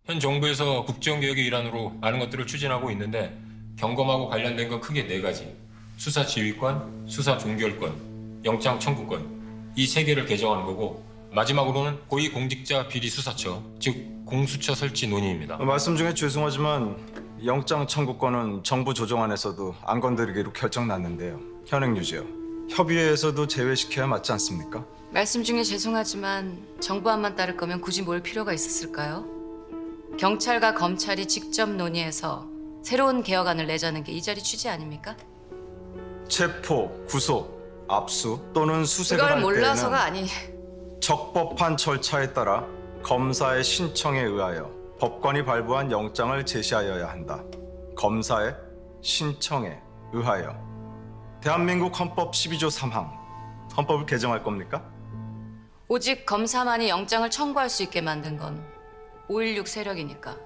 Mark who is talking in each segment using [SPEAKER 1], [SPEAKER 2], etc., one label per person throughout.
[SPEAKER 1] 현 정부에서 국정개혁의 일환으로 많은 것들을 추진하고 있는데 경검하고 관련된 건 크게 네 가지. 수사 지휘권, 수사 종결권, 영장 청구권. 이 세 개를 개정하는 거고 마지막으로는 고위공직자 비리 수사처, 즉 공수처 설치 논의입니다.
[SPEAKER 2] 말씀 중에 죄송하지만 영장 청구권은 정부 조정안에서도 안 건드리기로 결정났는데요. 현행 유지요. 협의회에서도 제외시켜야 맞지 않습니까?
[SPEAKER 3] 말씀 중에 죄송하지만 정부안만 따를 거면 굳이 뭘 필요가 있었을까요? 경찰과 검찰이 직접 논의해서 새로운 개혁안을 내자는 게 이 자리 취지 아닙니까?
[SPEAKER 2] 체포, 구속, 압수 또는 수색을
[SPEAKER 3] 그걸
[SPEAKER 2] 할
[SPEAKER 3] 몰라서가
[SPEAKER 2] 때에는
[SPEAKER 3] 아니.
[SPEAKER 2] 적법한 절차에 따라 검사의 신청에 의하여 법관이 발부한 영장을 제시하여야 한다. 검사의 신청에 의하여. 대한민국 헌법 12조 3항. 헌법을 개정할 겁니까?
[SPEAKER 3] 오직 검사만이 영장을 청구할 수 있게 만든 건 5.16 세력이니까.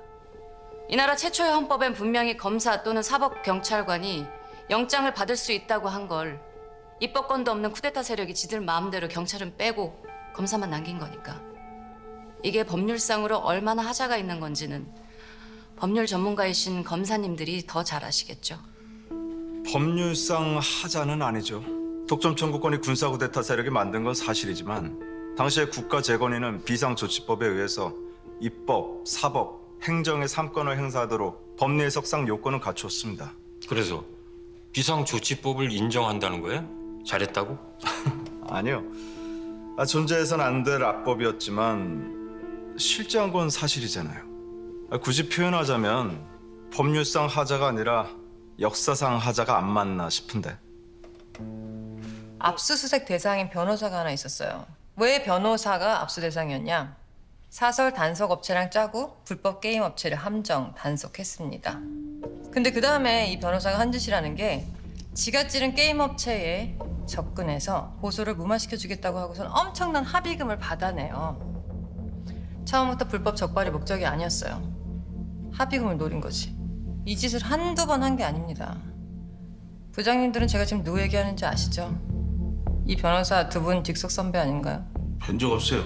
[SPEAKER 3] 이 나라 최초의 헌법엔 분명히 검사 또는 사법경찰관이 영장을 받을 수 있다고 한 걸 입법권도 없는 쿠데타 세력이 지들 마음대로 경찰은 빼고 검사만 남긴 거니까. 이게 법률상으로 얼마나 하자가 있는 건지는 법률 전문가이신 검사님들이 더 잘 아시겠죠.
[SPEAKER 2] 법률상 하자는 아니죠. 독점 청구권이 군사 쿠데타 세력이 만든 건 사실이지만 당시에 국가재건위는 비상조치법에 의해서 입법, 사법, 행정의 3권을 행사하도록 법리 해석상 요건을 갖추었습니다.
[SPEAKER 1] 그래서 비상조치법을 인정한다는 거예요? 잘했다고?
[SPEAKER 2] 아니요. 존재해서는 안 될 악법이었지만 실제한 건 사실이잖아요. 굳이 표현하자면 법률상 하자가 아니라 역사상 하자가 안 맞나 싶은데.
[SPEAKER 4] 압수수색 대상인 변호사가 하나 있었어요. 왜 변호사가 압수 대상이었냐? 사설 단속 업체랑 짜고 불법 게임 업체를 함정 단속했습니다. 근데 그 다음에 이 변호사가 한 짓이라는 게 지가 찌른 게임 업체에 접근해서 고소를 무마시켜주겠다고 하고선 엄청난 합의금을 받아내요. 처음부터 불법 적발이 목적이 아니었어요. 합의금을 노린 거지. 이 짓을 한두 번 한 게 아닙니다. 부장님들은 제가 지금 누구 얘기하는지 아시죠? 이 변호사 두 분 직속 선배 아닌가요?
[SPEAKER 5] 뵌 적 없어요.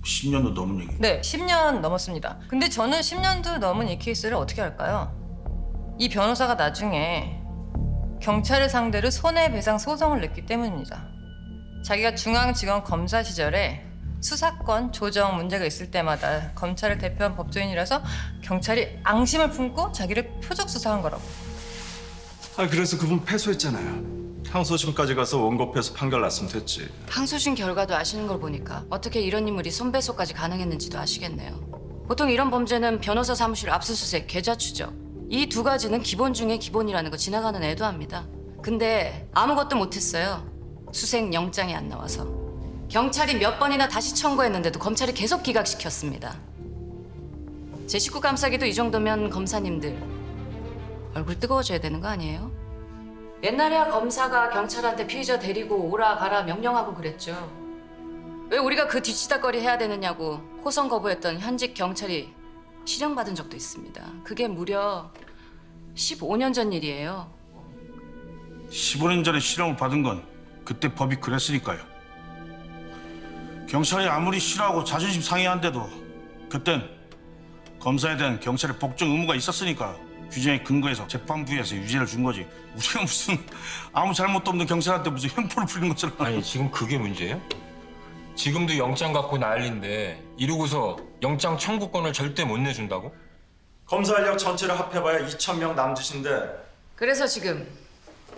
[SPEAKER 5] 10년도 넘은 얘기.
[SPEAKER 4] 네, 10년 넘었습니다. 근데 저는 10년도 넘은 이 케이스를 어떻게 할까요? 이 변호사가 나중에 경찰을 상대로 손해배상 소송을 냈기 때문입니다. 자기가 중앙지검 검사 시절에 수사권 조정 문제가 있을 때마다 검찰을 대표한 법조인이라서 경찰이 앙심을 품고 자기를 표적 수사한 거라고.
[SPEAKER 2] 그래서 그분 패소했잖아요. 항소심까지 가서 원고 패소 판결 났으면 됐지.
[SPEAKER 3] 항소심 결과도 아시는 걸 보니까 어떻게 이런 인물이 손배소까지 가능했는지도 아시겠네요. 보통 이런 범죄는 변호사 사무실 압수수색, 계좌 추적. 이 두 가지는 기본 중에 기본이라는 거 지나가는 애도 합니다. 근데 아무것도 못했어요. 수색 영장이 안 나와서. 경찰이 몇 번이나 다시 청구했는데도 검찰이 계속 기각시켰습니다. 제 식구 감싸기도 이 정도면 검사님들 얼굴 뜨거워져야 되는 거 아니에요? 옛날에야 검사가 경찰한테 피의자 데리고 오라 가라 명령하고 그랬죠. 왜 우리가 그 뒤치다거리 해야 되느냐고 호송 거부했던 현직 경찰이 실형받은 적도 있습니다. 그게 무려 15년 전 일이에요.
[SPEAKER 5] 15년 전에 실형을 받은 건 그때 법이 그랬으니까요. 경찰이 아무리 싫어하고 자존심 상해한데도 그땐 검사에 대한 경찰의 복종 의무가 있었으니까 규정에 근거해서 재판부에서 유죄를 준 거지. 우리가 무슨 아무 잘못도 없는 경찰한테 무슨 횡포를 부리는 것처럼.
[SPEAKER 1] 아니 지금 그게 문제예요? 지금도 영장 갖고 난리인데 이러고서 영장 청구권을 절대 못 내준다고?
[SPEAKER 2] 검사 인력 전체를 합해봐야 2,000명 남짓인데
[SPEAKER 3] 그래서 지금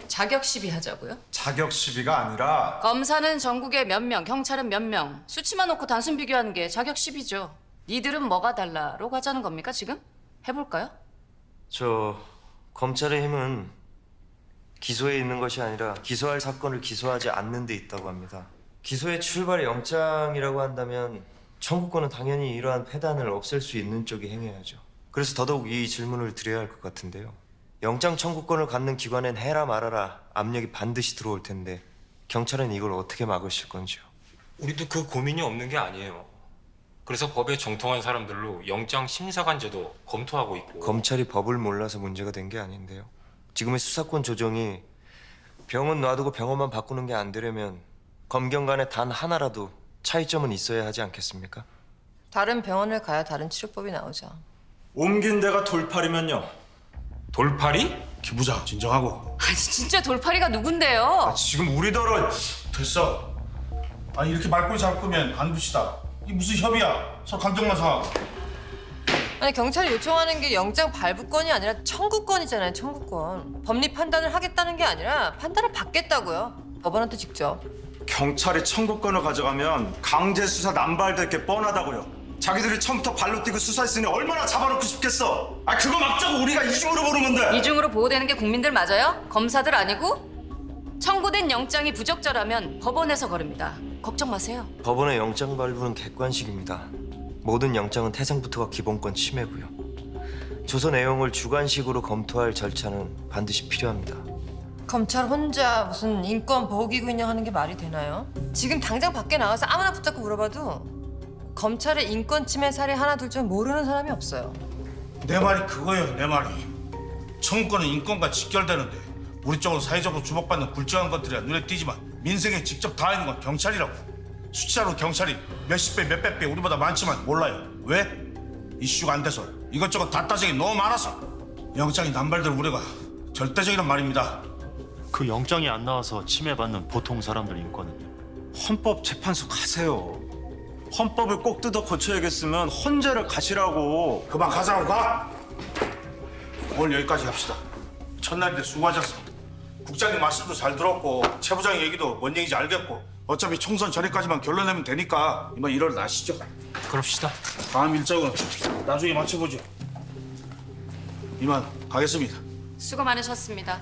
[SPEAKER 3] 자격 시비 하자고요?
[SPEAKER 2] 자격 시비가 아니라
[SPEAKER 3] 검사는 전국에 몇 명, 경찰은 몇 명. 수치만 놓고 단순 비교하는 게 자격 시비죠. 니들은 뭐가 달라로 가자는 겁니까 지금? 해볼까요?
[SPEAKER 6] 검찰의 힘은 기소에 있는 것이 아니라 기소할 사건을 기소하지 않는 데 있다고 합니다. 기소의 출발 영장이라고 한다면 청구권은 당연히 이러한 폐단을 없앨 수 있는 쪽이 행해야죠. 그래서 더더욱 이 질문을 드려야 할 것 같은데요. 영장 청구권을 갖는 기관엔 해라 말아라 압력이 반드시 들어올 텐데 경찰은 이걸 어떻게 막으실 건지요?
[SPEAKER 1] 우리도 그 고민이 없는 게 아니에요. 그래서 법에 정통한 사람들로 영장 심사관제도 검토하고 있고.
[SPEAKER 6] 검찰이 법을 몰라서 문제가 된 게 아닌데요. 지금의 수사권 조정이 병원 놔두고 병원만 바꾸는 게 안 되려면 검경 간에 단 하나라도 차이점은 있어야 하지 않겠습니까?
[SPEAKER 4] 다른 병원을 가야 다른 치료법이 나오죠.
[SPEAKER 2] 옮긴 데가 돌팔이면요.
[SPEAKER 1] 돌팔이?
[SPEAKER 5] 기부장 진정하고.
[SPEAKER 3] 아니 진짜 돌팔이가 누군데요?
[SPEAKER 2] 아, 지금 우리더러
[SPEAKER 5] 됐어. 아니 이렇게 말꼬리 잡을 거면 안 둡시다. 이게 무슨 협의야? 서로 감정만 상하고.
[SPEAKER 4] 아니 경찰이 요청하는 게 영장 발부권이 아니라 청구권이잖아요. 청구권. 법리 판단을 하겠다는 게 아니라 판단을 받겠다고요. 법원한테 직접.
[SPEAKER 2] 경찰이 청구권을 가져가면 강제 수사 남발될 게 뻔하다고요. 자기들이 처음부터 발로 뛰고 수사했으니 얼마나 잡아놓고 싶겠어. 아 그거 막자고 우리가 이중으로 보는 건데.
[SPEAKER 3] 이중으로 보호되는 게 국민들 맞아요? 검사들 아니고? 청구된 영장이 부적절하면 법원에서 거릅니다. 걱정 마세요.
[SPEAKER 6] 법원의 영장 발부는 객관식입니다. 모든 영장은 태생부터가 기본권 침해고요. 조서 내용을 주관식으로 검토할 절차는 반드시 필요합니다.
[SPEAKER 4] 검찰 혼자 무슨 인권 보호기구냐 하는 게 말이 되나요? 지금 당장 밖에 나가서 아무나 붙잡고 물어봐도 검찰의 인권 침해 사례 하나 둘 줄 모르는 사람이 없어요.
[SPEAKER 5] 내 말이 그거예요. 내 말이. 청구권은 인권과 직결되는데 우리 쪽은 사회적으로 주목받는 굴절한 것들이야 눈에 띄지만 민생에 직접 닿아 있는 건 경찰이라고. 숫자로 경찰이 몇십 배, 몇백 배 우리보다 많지만 몰라요. 왜? 이슈가 안 돼서. 이것저것 다 따지기 너무 많아서. 영장이 남발될 우려가 절대적이란 말입니다.
[SPEAKER 7] 그 영장이 안 나와서 침해받는 보통 사람들 인권은요?
[SPEAKER 2] 헌법재판소 가세요. 헌법을 꼭 뜯어 고쳐야겠으면 헌재를 가시라고.
[SPEAKER 5] 그만 가자고 가! 오늘 여기까지 합시다. 첫날인데 수고하셨습니다. 국장님 말씀도 잘 들었고 최 부장 얘기도 뭔 얘기인지 알겠고 어차피 총선 전에까지만 결론 내면 되니까 이만 일어나시죠.
[SPEAKER 1] 그럽시다.
[SPEAKER 5] 다음 일정은 나중에 맞춰보죠. 이만 가겠습니다.
[SPEAKER 3] 수고 많으셨습니다.